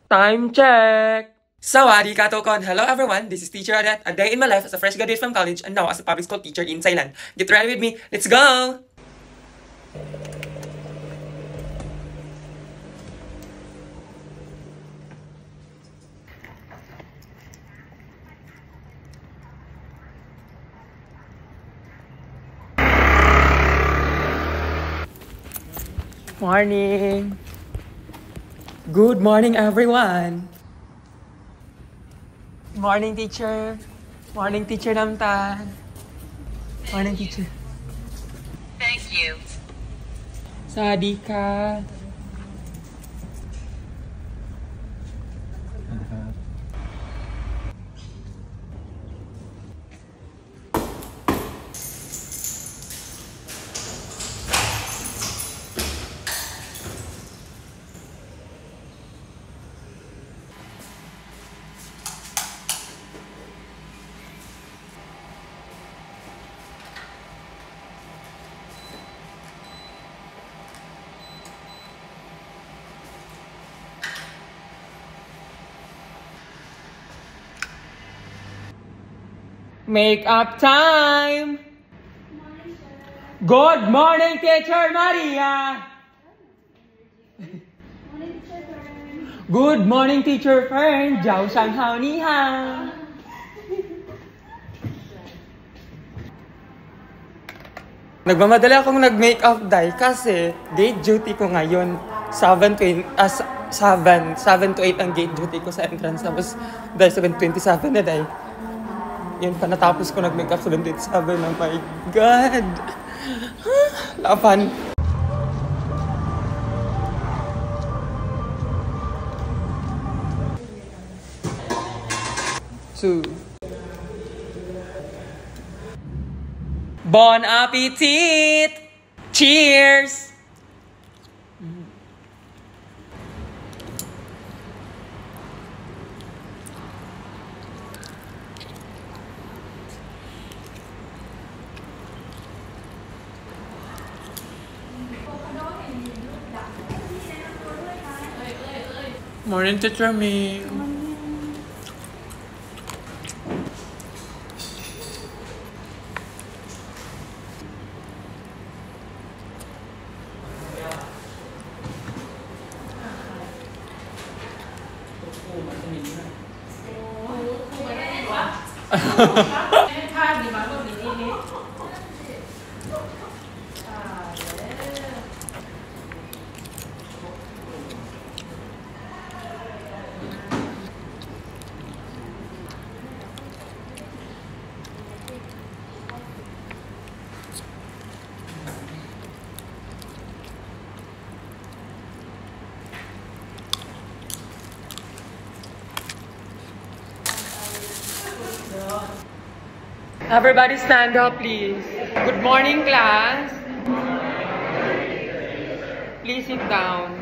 Time check! Sawadee ka Tokon! Hello everyone, this is Teacher Adet, a day in my life as a fresh graduate from college and now as a public school teacher in Thailand. Get ready with me, let's go! Morning! Good morning everyone! Morning teacher! Morning teacher Namtan! Morning teacher! Thank you. Sawadee ka! Make up time! Good morning, Teacher Maria! Good morning, Teacher Fern! Jiao Shang Hao Ni Hao! Nagmamadali akong nag-makeup dye kasi gate duty ko ngayon. 7 to 8 ang gate duty ko sa entrance. Tapos dahil 7:27 na dahil. Yun pa natapos ko nag-makeup 7:27. Oh my God! Lapan. So, Bon appetit! Cheers! Morning, Teacher Ming. Everybody stand up, please. Good morning, class. Please sit down.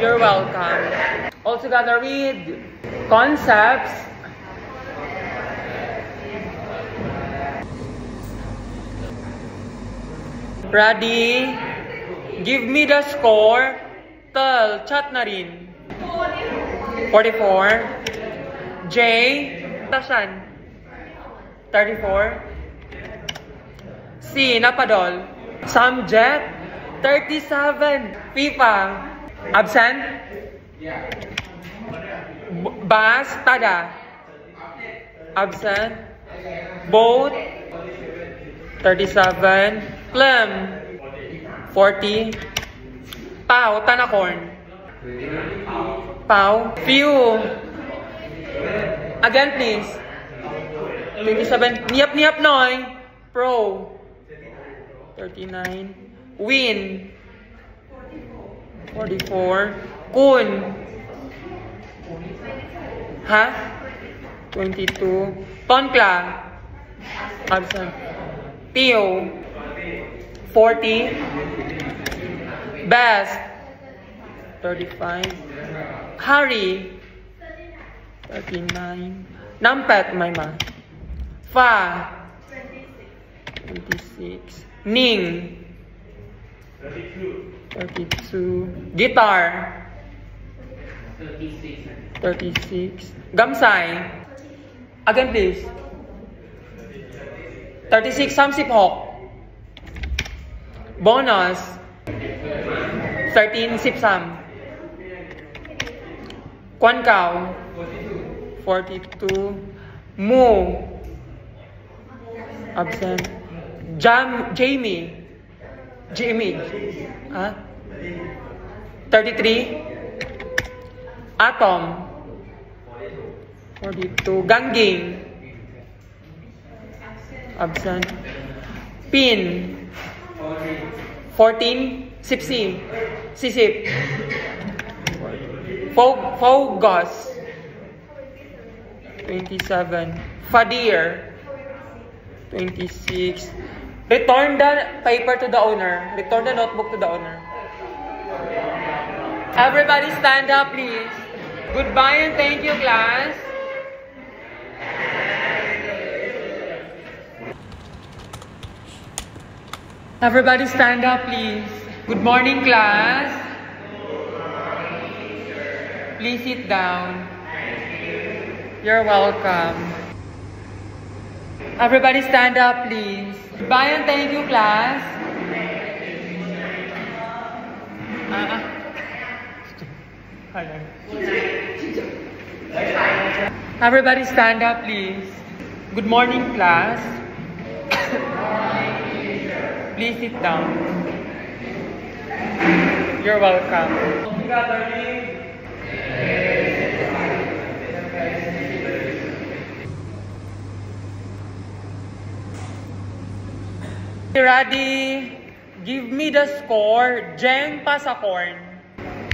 You're welcome. All together read concepts. Ready? Give me the score. Tel, chat na rin. 44. J. Tasan. 34. C. Napadol. Subject. 37. FIFA. Absent. Bas. Tada. Absent. Both. 37. Plum. 40. Pau. Tanakorn. Pau. Few. Again, please. 27. Niyap noy. Pro. 39. Win. 44. Kun. Ha? 22. Tonkla. Absent. Tio. 40. Best. 35. Harry. 39. Nampet, my ma. Fa. 26. Ning. 32. Guitar. 36. Gamsay. Again, please. 36. Samsipok. Bonus. 13. Sipsam. Kwankao. 42. Mu. Absent. Jamie. Huh? 33. Atom. 42. Gangging. Absent. Pin. 14. Sipsim. Sisip. Fogos. 27. Fadir. 26. Return the paper to the owner. Return the notebook to the owner. Everybody stand up, please. Goodbye and thank you, class. Everybody stand up, please. Good morning, class. Please sit down. You're welcome. Everybody stand up, please. Goodbye and thank you, class. Everybody stand up, please. Good morning, class. Please sit down. You're welcome. Ready? Give me the score. Jeng Pasakorn.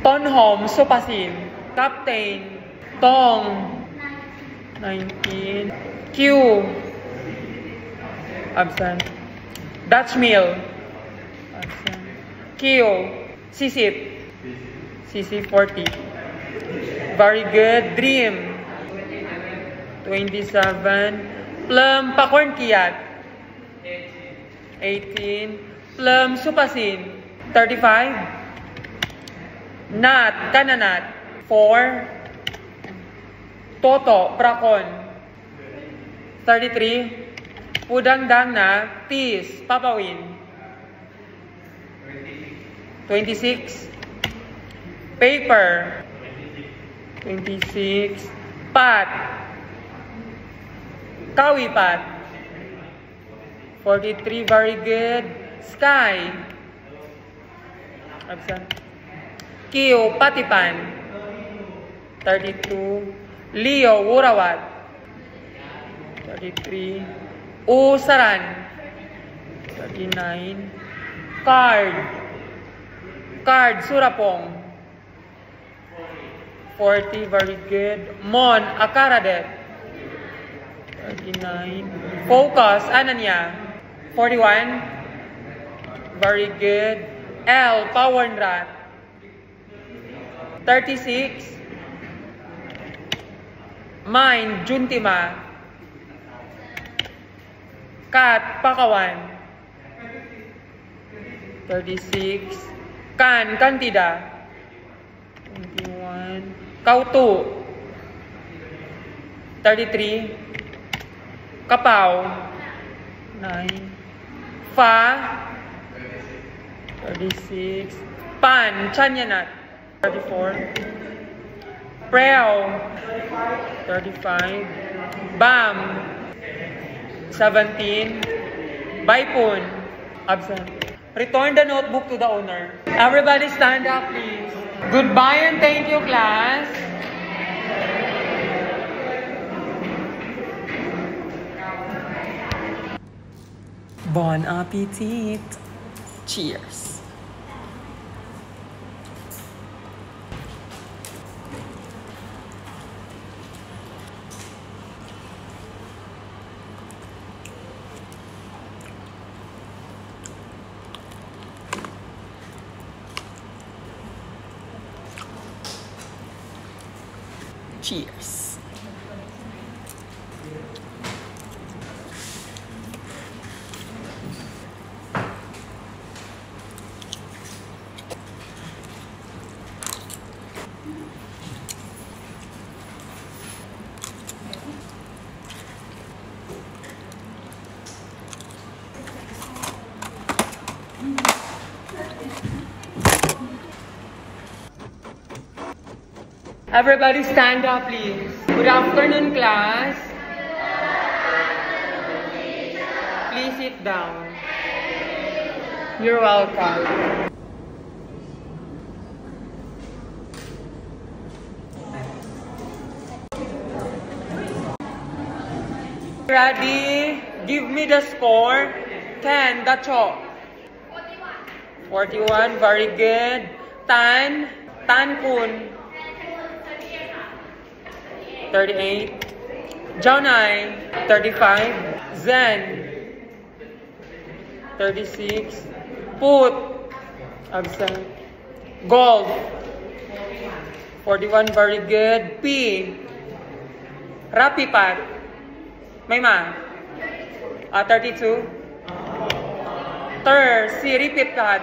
Tonhom Supasin. Captain. Tong. 19. Q. Absent. Dutch Mill. Absent. Q. Sisip. CC 40. Very good. Dream. 27. Plum Pakorn Kiat. 18. Plum Supasin. 35. Nat Kananat. 4. Toto Prakon. 33. Pudangdang na Tis Papawin. 26. Paper. 26. Pat. Kawipat. 43, very good. Sky. Absent. Kio, Patipan. 32. Leo, Wurawat. 33. Usaran. 39. Card. Surapong. 40, very good. Mon, Akaradet. 39. Focus, Ananya. 41. Very good. L, Pawernrat. 36. Mind, Juntima. Kat, Pakawan. 36. Kan, Kantida. 21. Kautu. 33. Kapaw. 9. Fa. 36. Pan, Chanyanat. 34. Preo. 35. Bam. 17. Baipun. Absent. Return the notebook to the owner. Everybody stand up, please. Goodbye and thank you, class. Bon appetit. Cheers. Cheers. Everybody stand up, please. Good afternoon, class. Please sit down. You're welcome. Ready? Give me the score. Ken, Dacho. 41, very good. Tan Kun. 38. Jonai, 35. Zen, 36. Put, absent. Gold, 41, very good. P. Rapipat. May ma? 32. Si repeat cut.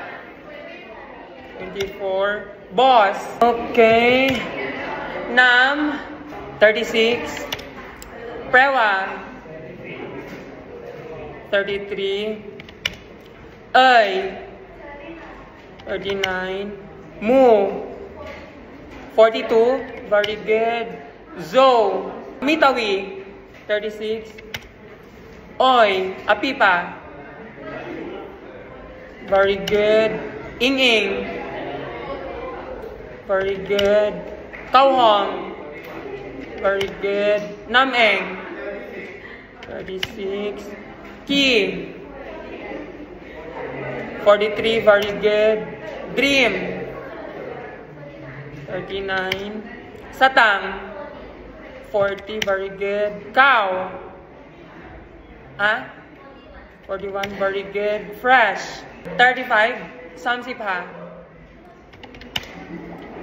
24. Boss. Okay. Nam. 36. Prewa. 33. Ay. 39. Mu. 42. Very good. Zo. Mitawi. 36. Oy, Apipa. Very good. Inging. Very good. Kauhong. Very good. Nameng. 36. Ki. 43. Very good. Dream. 39. Satang. 40, very good. Cow. 41, very good. Fresh. 35, Samsipa.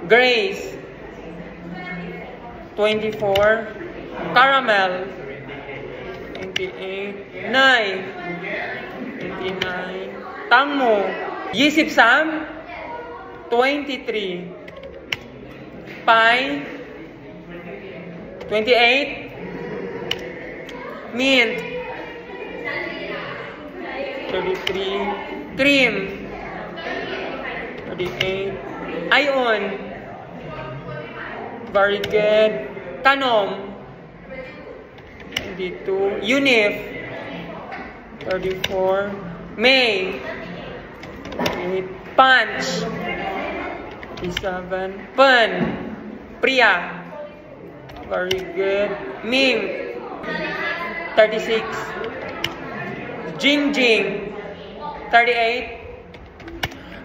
Grace. 24, Caramel. 28, Nai. 29, Tangmo. Yisip Sam. 23, Pai. 28, Mint. 33, Cream. 38, Ion. Very good. Kanom. 22, Unif. 34, May. 8, Punch. 37, Pen. Priya. Very good. Ming. 36. Jing Jing. 38.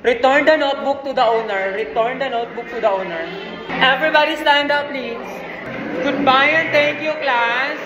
Return the notebook to the owner. Return the notebook to the owner. Everybody stand up, please. Goodbye and thank you, class.